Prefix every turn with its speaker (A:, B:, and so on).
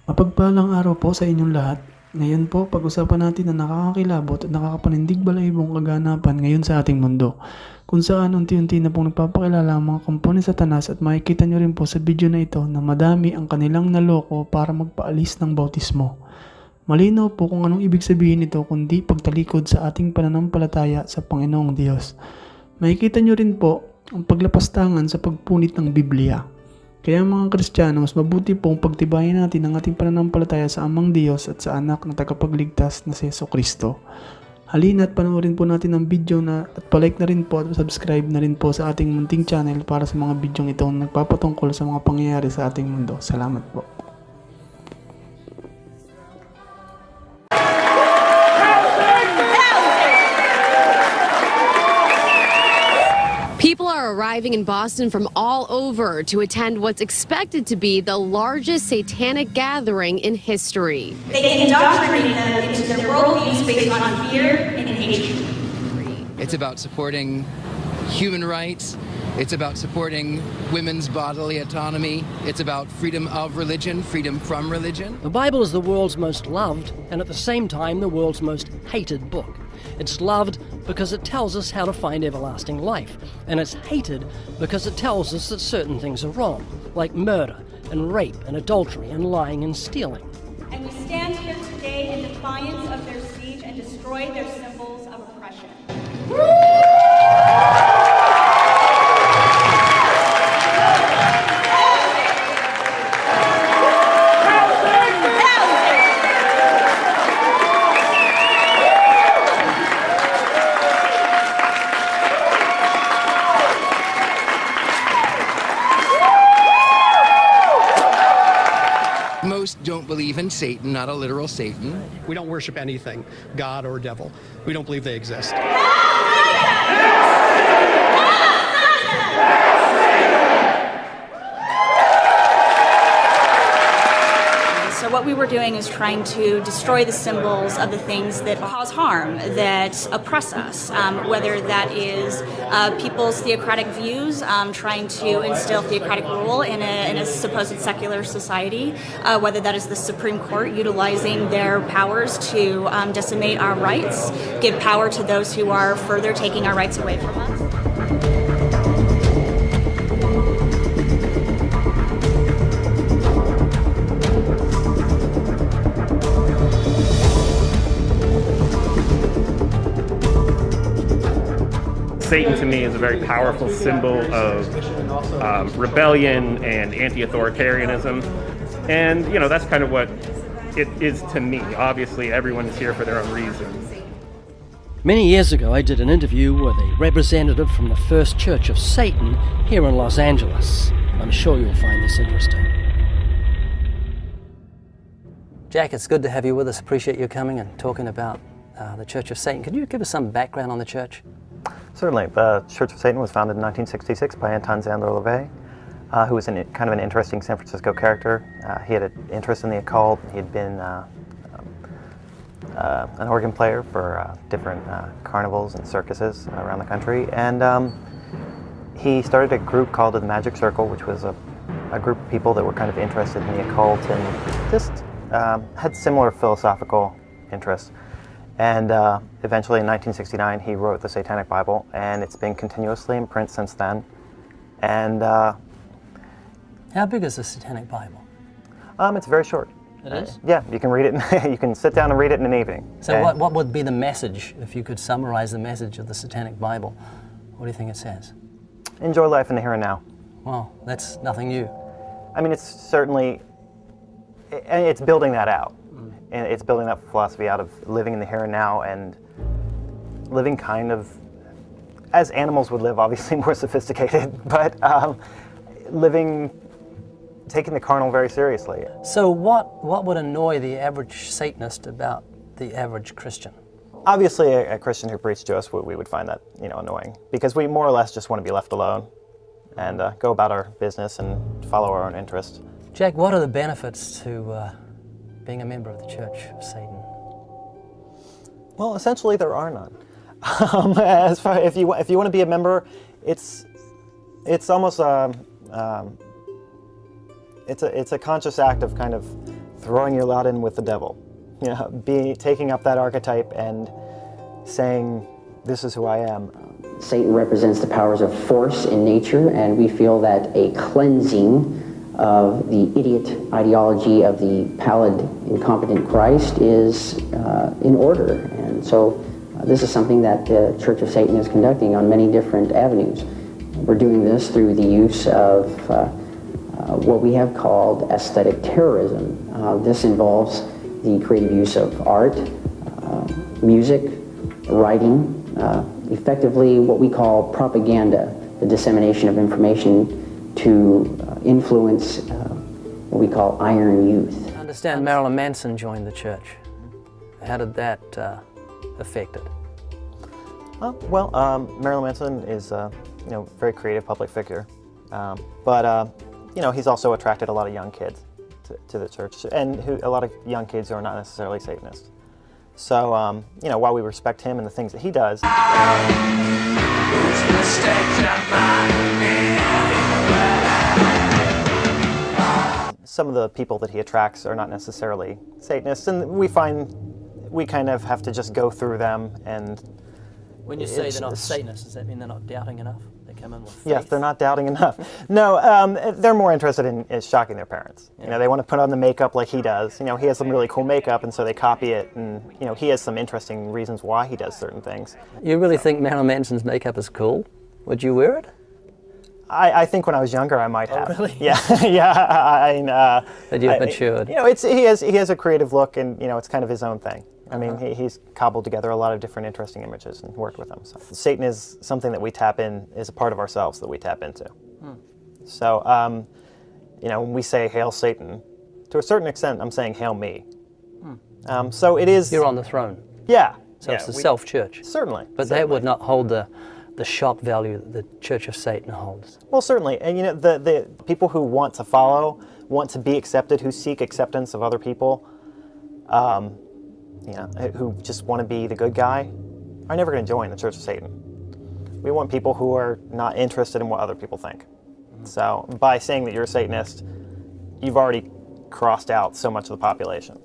A: Mapagpalang araw po sa inyong lahat. Ngayon po, pag-usapan natin na nakakakilabot at nakakapanindig balaibong kaganapan ngayon sa ating mundo, kung saan unti-unti na pong nagpapakilala ang mga kampon ni satanas at makikita nyo rin po sa video na ito na madami ang kanilang naloko para magpaalis ng bautismo. Malinaw po kung anong ibig sabihin nito kundi pagtalikod sa ating pananampalataya sa Panginoong Diyos. Makikita nyo rin po ang paglapastangan sa pagpunit ng Biblia. Kaya mga Kristiyano, mas mabuti pong pagtibayin natin ang ating pananampalataya sa Amang Diyos at sa Anak na tagapagligtas na si Jesucristo. Halina at panoorin po natin ang video at palike na rin po at subscribe na rin po sa ating munting channel para sa mga bidyong ito na nagpapatungkol sa mga pangyayari sa ating mundo. Salamat po.
B: People are arriving in Boston from all over to attend what's expected to be the largest satanic gathering in history.
C: They indoctrinate them into their worldviews based on fear and hatred.
D: It's about supporting human rights. It's about supporting women's bodily autonomy. It's about freedom of religion, freedom from religion.
E: The Bible is the world's most loved and at the same time the world's most hated book. It's loved because it tells us how to find everlasting life, and it's hated because it tells us that certain things are wrong, like murder and rape and adultery and lying and stealing.
C: And we stand here today in defiance of their siege and destroy their symbols of oppression.
D: Most don't believe in Satan, not a literal Satan.
F: We don't worship anything, God or devil. We don't believe they exist.
C: So what we were doing is trying to destroy the symbols of the things that cause harm, that oppress us, whether that is people's theocratic views, trying to instill theocratic rule in a supposed secular society, whether that is the Supreme Court utilizing their powers to decimate our rights, give power to those who are further taking our rights away from us.
G: Satan to me is a very powerful symbol of rebellion and anti-authoritarianism, and you know that's kind of what it is to me. Obviously, everyone is here for their own reasons.
E: Many years ago, I did an interview with a representative from the First Church of Satan here in Los Angeles. I'm sure you'll find this interesting.
H: Jack, it's good to have you with us. Appreciate you coming and talking about the Church of Satan. Could you give us some background on the church?
I: Certainly. The Church of Satan was founded in 1966 by Anton Zandler LaVey, who was kind of an interesting San Francisco character. He had an interest in the occult. He had been an organ player for different carnivals and circuses around the country. And he started a group called the Magic Circle, which was a group of people that were kind of interested in the occult and just had similar philosophical interests. And eventually in 1969 he wrote the Satanic Bible, and it's been continuously in print since then. And
H: how big is the Satanic Bible?
I: It's very short.
H: It is?
I: Yeah, you can read it. You can sit down and read it in an evening.
H: So what would be the message, if you could summarize the message of the Satanic Bible? What do you think it says?
I: Enjoy life in the here and now.
H: Well, that's nothing new.
I: I mean, it's certainly, and it's building that out. And it's building that philosophy out of living in the here and now and living kind of as animals would live, obviously more sophisticated, but taking the carnal very seriously.
H: So what would annoy the average Satanist about the average Christian?
I: Obviously, a Christian who preached to us, we would find that annoying, because we more or less just want to be left alone and go about our business and follow our own interests.
H: Jack, what are the benefits to being a member of the Church of Satan?
I: Well, essentially there are none. As far if you want to be a member, it's almost it's a conscious act of kind of throwing your lot in with the devil. You know, taking up that archetype and saying, this is who I am.
J: Satan represents the powers of force in nature, and we feel that a cleansing of the idiot ideology of the pallid, incompetent Christ is in order. And so this is something that the Church of Satan is conducting on many different avenues. We're doing this through the use of what we have called aesthetic terrorism. This involves the creative use of art, music, writing, effectively what we call propaganda, the dissemination of information to influence what we call iron youth.
H: I understand Marilyn Manson joined the church. How did that affect it?
I: Well, Marilyn Manson is a very creative public figure, but he's also attracted a lot of young kids to the church, and a lot of young kids who are not necessarily Satanists. So, while we respect him and the things that he does, some of the people that he attracts are not necessarily Satanists, and we find we kind of have to just go through them. And
H: when you say they're not Satanists, does that mean they're not doubting enough? They come in with faith?
I: Yes, they're not doubting enough. No, they're more interested in shocking their parents.
H: Yeah.
I: They want to put on the makeup like he does. He has some really cool makeup, and so they copy it. And he has some interesting reasons why he does certain things.
H: You really think Marilyn Manson's makeup is cool? Would you wear it?
I: I think when I was younger, I might have.
H: Oh, really?
I: Yeah, yeah.
H: But you've matured.
I: He has a creative look, and it's kind of his own thing. I mean, he's cobbled together a lot of different interesting images and worked with them. So Satan is something that we tap in, is a part of ourselves that we tap into. So, when we say "Hail Satan," to a certain extent, I'm saying "Hail me." So it is.
H: You're on the throne.
I: Yeah.
H: So it's the self-church.
I: Certainly.
H: But that would not hold the shock value that the Church of Satan holds.
I: Well, certainly. And the people who want to follow, want to be accepted, who seek acceptance of other people, who just want to be the good guy, are never going to join the Church of Satan. We want people who are not interested in what other people think. So by saying that you're a Satanist, you've already crossed out so much of the population.